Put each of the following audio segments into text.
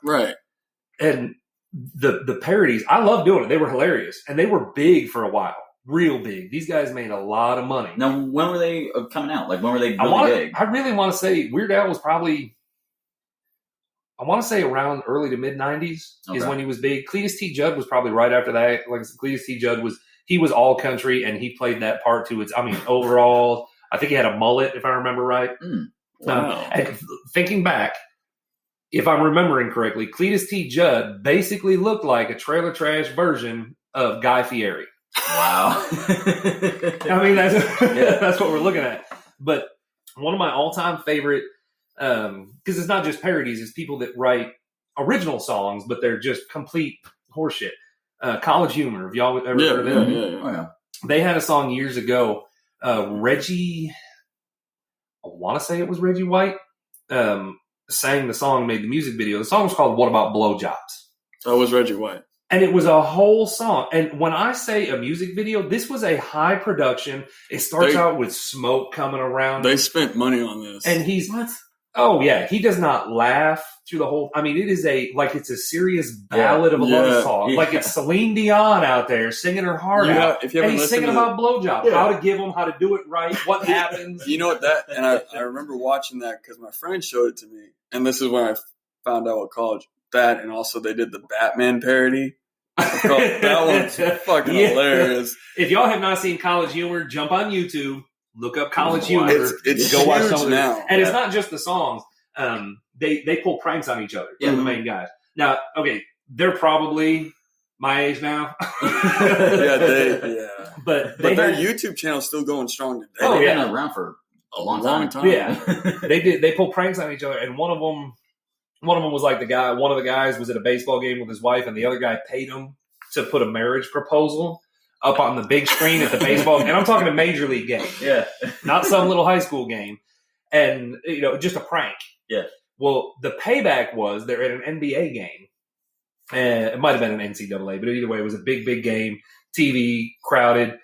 Right. And the parodies, I love doing it. They were hilarious. And they were big for a while. Real big. These guys made a lot of money. Now, when were they coming out? Like, when were they really big? I really want to say Weird Al was probably, I want to say around early to mid 90s is when he was big. Cletus T. Judd was probably right after that. Like Cletus T. Judd he was all country and he played that part to its, overall, I think he had a mullet if I remember right. Wow. And thinking back, if I'm remembering correctly, Cletus T. Judd basically looked like a trailer trash version of Guy Fieri. Wow. That's what we're looking at. But one of my all-time favorite, because it's not just parodies, it's people that write original songs, but they're just complete horseshit. College Humor. Have y'all ever heard of them? Yeah. Oh, yeah. They had a song years ago. Reggie, I want to say it was Reggie White, sang the song, made the music video. The song was called What About Blowjobs? That was Reggie White. And it was a whole song. And when I say a music video, this was a high production. It starts out with smoke coming around. They spent money on this. And oh yeah, he does not laugh through the whole. It's a serious ballad of a love song. Yeah. Like it's Celine Dion out there singing her heart out. If you and he's singing about blowjobs, how to give them, how to do it right, what happens. You know what and I remember watching that because my friend showed it to me. And this is when I found out what college that, and also they did the Batman parody. That one's fucking hilarious. If y'all have not seen College Humor, jump on YouTube, look up College Humor. It's go watch some of now. And it's not just the songs. They pull pranks on each other. The main guys. Now, okay, they're probably my age now. But their YouTube channel's still going strong today. They've been around for a long time. Yeah, they pull pranks on each other, and one of them was like one of the guys was at a baseball game with his wife, and the other guy paid him to put a marriage proposal up on the big screen at the baseball game. And I'm talking a major league game. Yeah. Not some little high school game. And, just a prank. Yeah. Well, the payback was they're at an NBA game. And it might have been an NCAA, but either way, it was a big, big game. TV, crowded.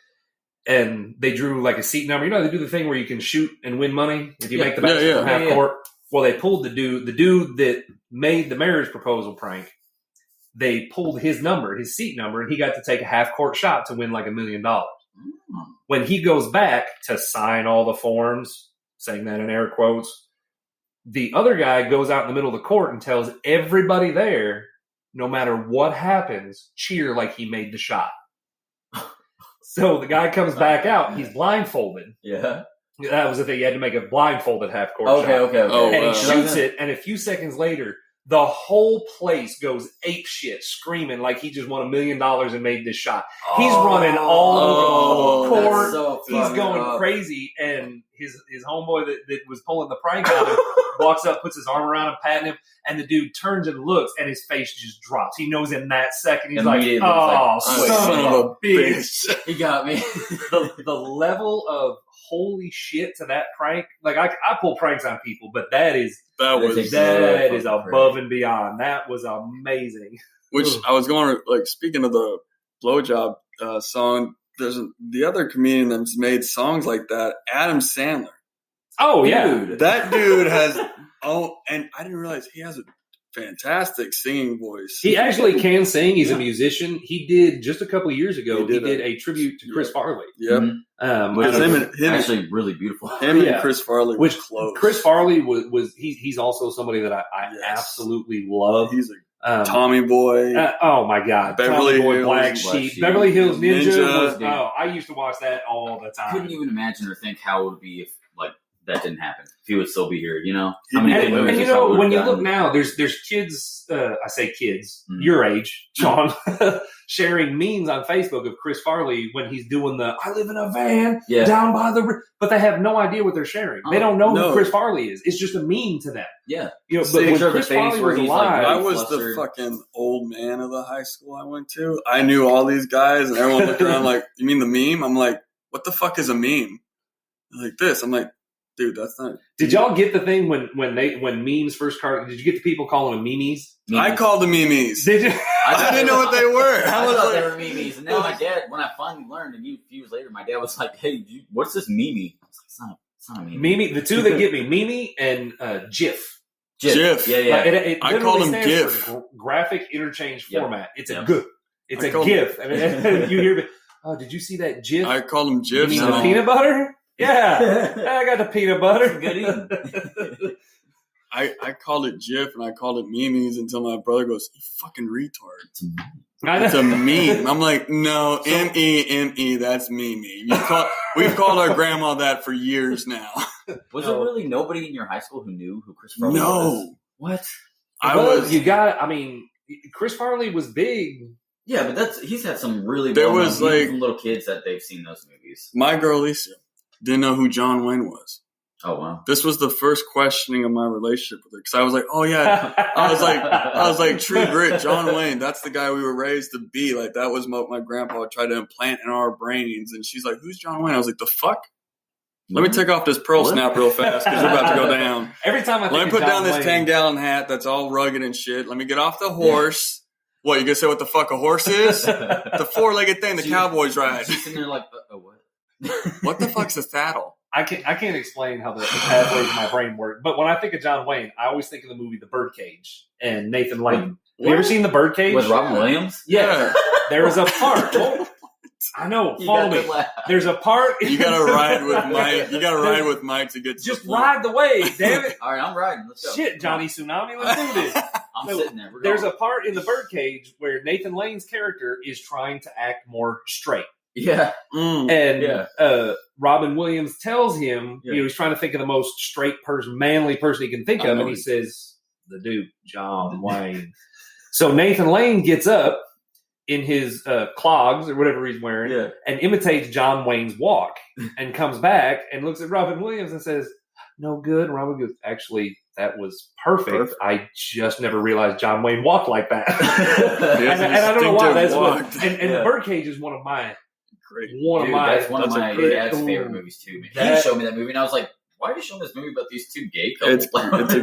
And they drew like a seat number. They do the thing where you can shoot and win money if you make the basketball from half court. Well, they pulled the dude that made the marriage proposal prank. They pulled his seat number, and he got to take a half-court shot to win like $1 million. When he goes back to sign all the forms, saying that in air quotes, the other guy goes out in the middle of the court and tells everybody there, no matter what happens, cheer like he made the shot. So the guy comes back out, he's blindfolded. Yeah. That was the thing. You had to make a blindfolded half-court shot. Okay. And he shoots it, and a few seconds later, the whole place goes apeshit, screaming like he just won $1 million and made this shot. He's running all over the court. So he's going crazy, and his homeboy that was pulling the prank on him walks up, puts his arm around him, patting him, and the dude turns and looks, and his face just drops. He knows in that second, he's like, son of a bitch. He got me. The level of holy shit to that prank. Like I pull pranks on people, but that is above and beyond. That was amazing. Which I was going to, like, speaking of the blowjob song, there's the other comedian that's made songs like that, Adam Sandler. Oh, dude, yeah. That dude has, and I didn't realize he has a fantastic singing voice. He actually can sing. He's a musician. He did, just a couple of years ago, he did a tribute to Chris Farley. Yep. Him actually really beautiful. Him and Chris Farley were close. Chris Farley he's also somebody that I absolutely love. He's a Tommy Boy. Oh my God. Beverly Tommy Boy, Hills, Black Sheep. Beverly Hills Ninja. I used to watch that all the time. I couldn't even imagine or think how it would be if that didn't happen. If he would still be here, How many when you look now, there's kids, I say kids, your age, Sean, sharing memes on Facebook of Chris Farley when he's doing the I live in a van down by the but they have no idea what they're sharing. They don't know who Chris Farley is. It's just a meme to them. Yeah. But when Chris Farley was alive, I was the fucking old man of the high school I went to. I knew all these guys, and everyone looked around like, you mean the meme? I'm like, what the fuck is a meme? They're like this. I'm like, dude, that's not. Did y'all get the thing when memes first started? Did you get the people calling them memes? I called them memes. Did you? I didn't know what they were. I thought they were memes. And then my dad, when I finally learned, a few years later, my dad was like, "Hey, what's this meme?" I was like, "It's not a meme." Meme. The two that get me, meme and GIF. GIF. Yeah. It I call literally them stands GIF. for graphic interchange format. It's a GIF. It's I a call GIF. I mean, you hear me? Oh, did you see that GIF? I call them You GIFs. mean the peanut butter? Yeah, I got the peanut butter. Good eating. I called it GIF and I called it memes until my brother goes, "You fucking retard." I It's know. a meme. I'm like, no, M-E, that's meme. We've called our grandma that for years now. Was there really nobody in your high school who knew who Chris Farley was? No. What? You got. I mean, Chris Farley was big. Yeah, but he's had some really. There was, even like- from little kids that they've seen those movies. My girl Lisa didn't know who John Wayne was. Oh wow. This was the first questioning of my relationship with her because I was like, oh yeah, I was like, True Grit, John Wayne, that's the guy we were raised to be. Like that was what my grandpa tried to implant in our brains. And she's like, who's John Wayne? I was like, the fuck? Let me take off this pearl snap real fast because we're about to go down. Every time I think Let me of put John down this Wayne, 10-gallon hat that's all rugged and shit. Let me get off the horse. What, you gonna say what the fuck a horse is? The four-legged thing the cowboys ride. She's sitting there like, what? What the fuck's a saddle? I can't explain how the pathways in my brain work. But when I think of John Wayne, I always think of the movie The Birdcage and Nathan Lane. Have you ever seen The Birdcage? With Robin Williams? Yeah. There is a part. I know. Follow me. There's a part. You gotta ride with Mike. You gotta ride with Mike to get to Just the point. ride the wave, damn it. All right, I'm riding. Let's go. Shit, Johnny Tsunami, let's do this. I'm So, sitting there. We're There's going. a part in The Birdcage where Nathan Lane's character is trying to act more straight. Yeah. And Robin Williams tells him, Yeah. he's trying to think of the most straight person, manly person he can think I of, know and he it. says, the Duke, John Wayne. So Nathan Lane gets up in his clogs or whatever he's wearing Yeah. and imitates John Wayne's walk and comes back and looks at Robin Williams and says, no good. And Robin goes, actually, that was perfect. I just never realized John Wayne walked like that. and I don't know why that's what. And The Birdcage is one of my. Great. That's one of my great- dad's favorite movies too. Man. That- He showed me that movie, and I was like, "Why are you showing this movie about these two gay couples?" It's a good-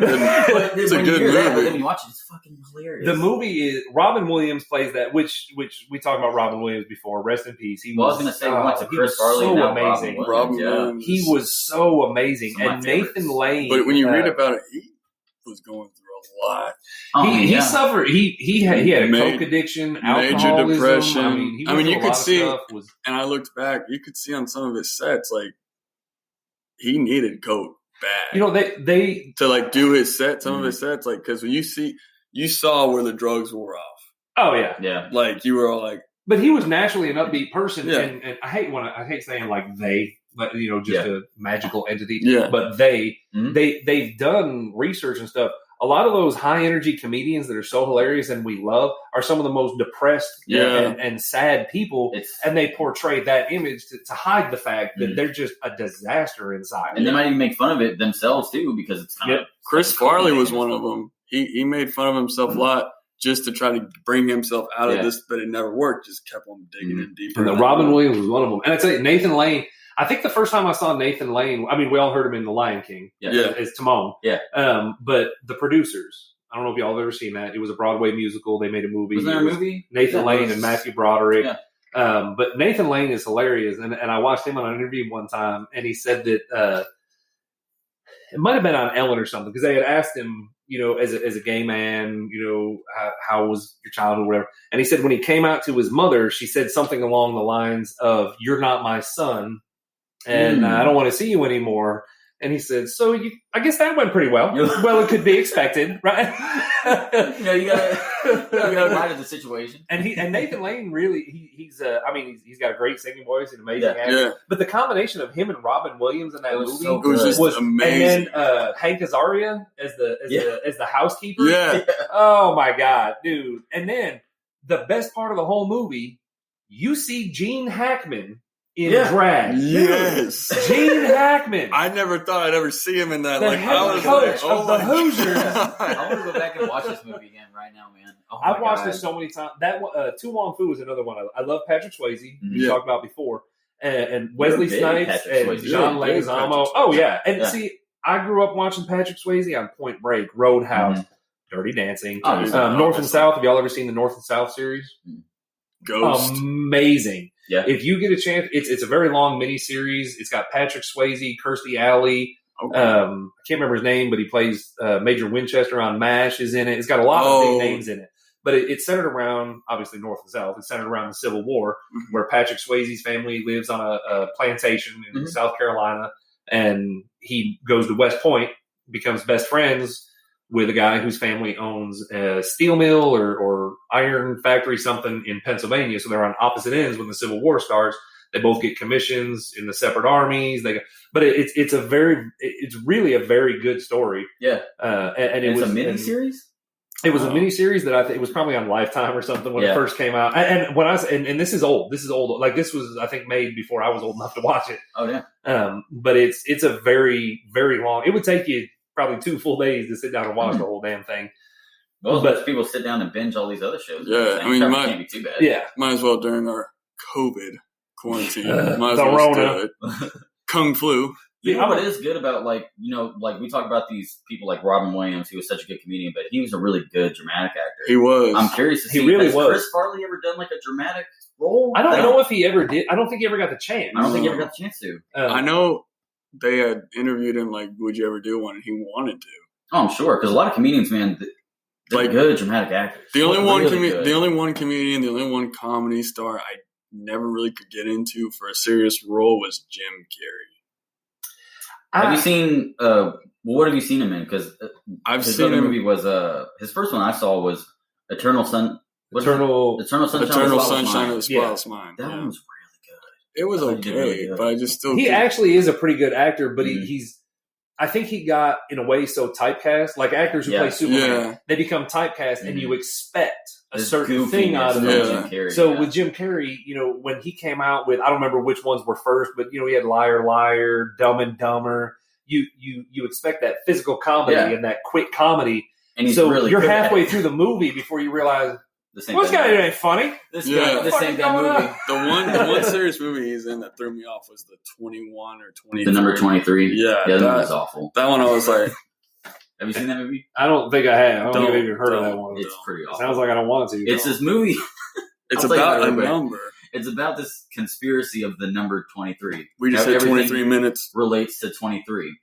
But it's a when you good hear that, movie. but then you watch it, it's fucking hilarious. The movie is Robin Williams plays that, which we talked about Robin Williams before. Rest in peace. He Well, I was was going to say we went to he Chris was Farley. so now amazing. Robin yeah. Williams. He was so amazing, Some of my and Nathan favorites. Lane. But when you read about it, he was going through a lot. He suffered. He had a coke addiction, major alcoholism. depression. He went through you a could lot of see, stuff, was- and I looked back, you could see on some of his sets, like, he needed coke bad. they to, like, do his set, some of his sets, like, because when you saw where the drugs wore off. Oh yeah, Yeah. Like, you were all like, but he was naturally an upbeat person, Yeah. and I hate saying like they, but just a magical entity. Yeah. But they've done research and stuff. A lot of those high energy comedians that are so hilarious and we love are some of the most depressed and sad people, and they portray that image to hide the fact that they're just a disaster inside. And they might even make fun of it themselves too, because it's kind of Chris Farley was one of them. He made fun of himself a lot just to try to bring himself out of this, but it never worked. Just kept on digging in deeper. And Robin Williams was one of them. And I tell you, Nathan Lane, I think the first time I saw Nathan Lane, I mean, we all heard him in The Lion King. As Timon. Yeah. But The Producers, I don't know if y'all have ever seen that. It was a Broadway musical. They made a movie. Was there a movie? Nathan Lane and Matthew Broderick. Yeah. But Nathan Lane is hilarious. And I watched him on an interview one time, and he said that it might have been on Ellen or something, because they had asked him, as a gay man, how was your childhood or whatever. And he said when he came out to his mother, she said something along the lines of, "You're not my son, and I don't want to see you anymore." And he said, "So I guess that went pretty well." Well, it could be expected, right? You gotta ride at the situation. And Nathan Lane really, he's got a great singing voice and amazing acting. Yeah. But the combination of him and Robin Williams in that movie so It was just amazing. and then Hank Azaria as the housekeeper. Yeah. Oh my God, dude! And then the best part of the whole movie, you see Gene Hackman in drag. Yes. Gene Hackman. I never thought I'd ever see him in that. The Like, head I was coach like, of the my Hoosiers. God. I want to go back and watch this movie again right now, man. Oh my I've watched God. this so many times. That Tu Wong Fu is another one. I love Patrick Swayze. We Yeah. talked about before, and Wesley big Snipes Patrick and Swayze. John You're a big Leguizamo. Patrick Oh yeah, and Yeah. see, I grew up watching Patrick Swayze on Point Break, Roadhouse, Dirty Dancing, Oh, he's North and South. Have y'all ever seen the North and South series? Ghost. Amazing. Yeah. If you get a chance, it's a very long mini series. It's got Patrick Swayze, Kirstie Alley, Okay. I can't remember his name, but he plays Major Winchester on MASH is in it. It's got a lot of big names in it. But it's centered around, obviously, North and South. It's centered around the Civil War, where Patrick Swayze's family lives on a plantation in South Carolina, and he goes to West Point, becomes best friends with a guy whose family owns a steel mill or iron factory, something in Pennsylvania. So they're on opposite ends when the Civil War starts. They both get commissions in the separate armies. But it's really a very good story. Yeah, and it's a miniseries. It was a miniseries that I think it was probably on Lifetime or something when it first came out. And when and this is old. This is old. Like this was, I think, made before I was old enough to watch it. Oh yeah. But it's a very, very long. It would take you probably 2 full days to sit down and watch the whole damn thing. Well, but people sit down and binge all these other shows. Yeah, I mean, can't be too bad. Yeah, might as well during our COVID quarantine. Might as well do it. Kung Flu. You know what is good about, like, we talk about these people like Robin Williams, who was such a good comedian, but he was a really good dramatic actor. He was. I'm curious to see. He really has was. Chris Farley ever done like a dramatic role? I don't know if he ever did. I don't think he ever got the chance. I don't think he ever got the chance to. I know they had interviewed him, like, would you ever do one? And he wanted to. Oh, I'm sure, because a lot of comedians, man, they're like good dramatic actors. The only one comedian, the only one comedy star I never really could get into for a serious role was Jim Carrey. Have you seen? What have you seen him in? Because his other movie was his first one I saw was Eternal Sunshine of the Spotless Mind. That one was really good. It was okay, really but I just still. He actually is a pretty good actor, but he's. I think he got in a way so typecast, like actors who play Superman, they become typecast, and you expect a certain thing out of them. Jim Carrey, so with Jim Carrey, when he came out with, I don't remember which ones were first, but he had Liar Liar, Dumb and Dumber. You expect that physical comedy and that quick comedy, and so really you're halfway through the movie before you realize this guy ain't funny. This ain't that movie. The one serious movie he's in that threw me off was the 21 or 23. The number 23. Yeah, that was awful. That one I was like, have you seen that movie? I don't think I have. I don't think I've even heard of that one. It's pretty awful. Sounds like I don't want to. It's this movie. It's about a number. It's about this conspiracy of the number 23. We just said 23 minutes. Relates to 23.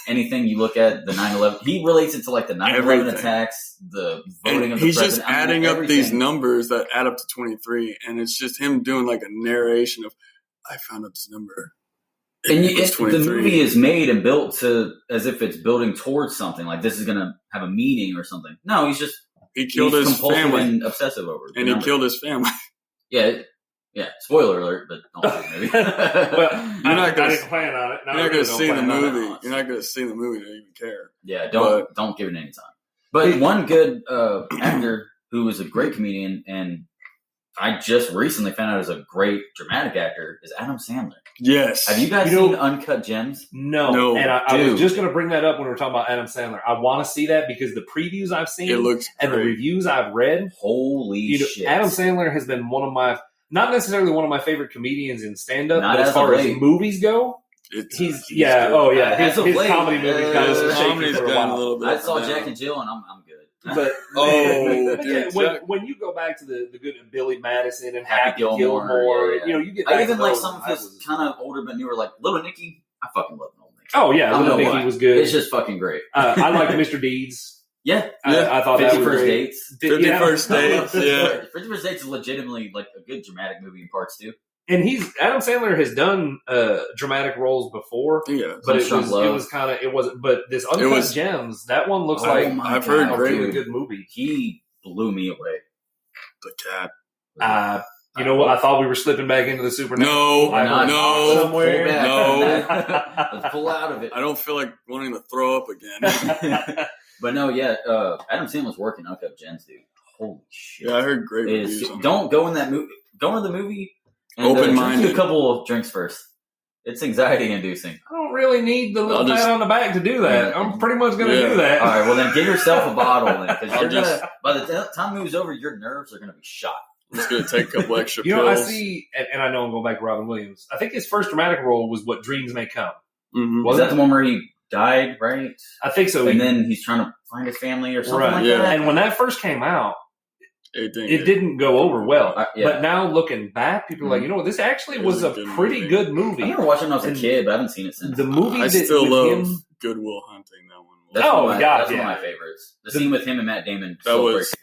Anything you look at, the 9/11, he relates it to like the 9/11 attacks, the voting of the president. He's just adding up these numbers that add up to 23, and it's just him doing like a narration of, I found out this number. And the movie is made and built as if it's building towards something, like this is going to have a meaning or something. No, he killed his family and obsessive over it. And he killed his family. Yeah, spoiler alert, but don't see the movie. Well, I didn't plan on it. You're not going to see the movie. You're not going to see the movie to even care. Yeah, don't give it any time. But one good actor who was a great comedian, and I just recently found out is a great dramatic actor, is Adam Sandler. Yes. Have you guys seen Uncut Gems? No. And I was just going to bring that up when we were talking about Adam Sandler. I want to see that because the previews I've seen and the reviews I've read. Holy shit. Adam Sandler has been not necessarily one of my favorite comedians in stand-up, but as far as movies go, his comedy movies got us shaky for a while. I saw Jack and Jill, and I'm good. But when you go back to the good Billy Madison and Happy Gilmore, you get. I even like some of his kind of older but newer, like Little Nicky. I fucking love Little Nicky. Oh yeah, Little Nicky was good. It's just fucking great. I liked Mr. Deeds. Yeah. I thought 50 that was First great. Dates. 50 First Dates, yeah. 50 First Dates is legitimately like a good dramatic movie in parts too. And Adam Sandler has done dramatic roles before, but it wasn't. But this Uncut Gems, that one looks like I've heard a really good movie. He blew me away. The cat. You know what? I thought we were slipping back into the supernatural. Somewhere. Let's pull out of it. I don't feel like wanting to throw up again. But no, Adam Sandler's working Uncut Gems, dude. Holy shit! Yeah, I heard great reviews. Don't go in that movie. Go into the movie. And, open-minded. Drink a couple of drinks first. It's anxiety-inducing. I don't really need the little pat on the back to do that. I'm pretty much going to do that. All right, well then give yourself a bottle then, because by the time the movie's over, your nerves are going to be shot. I'm just going to take a couple extra pills. I see, and I know I'm going back to Robin Williams. I think his first dramatic role was What Dreams May Come. Mm-hmm. Was that the one where he died, right? I think so. And then he's trying to find his family or something like that. And when that first came out, it didn't go over well. Yeah. But now looking back, people are like, this actually was a pretty good movie. I remember watching it when I was a kid, but I haven't seen it since. The movie I still love Good Will Hunting. That one. That's one of my favorites. The scene with him and Matt Damon. That was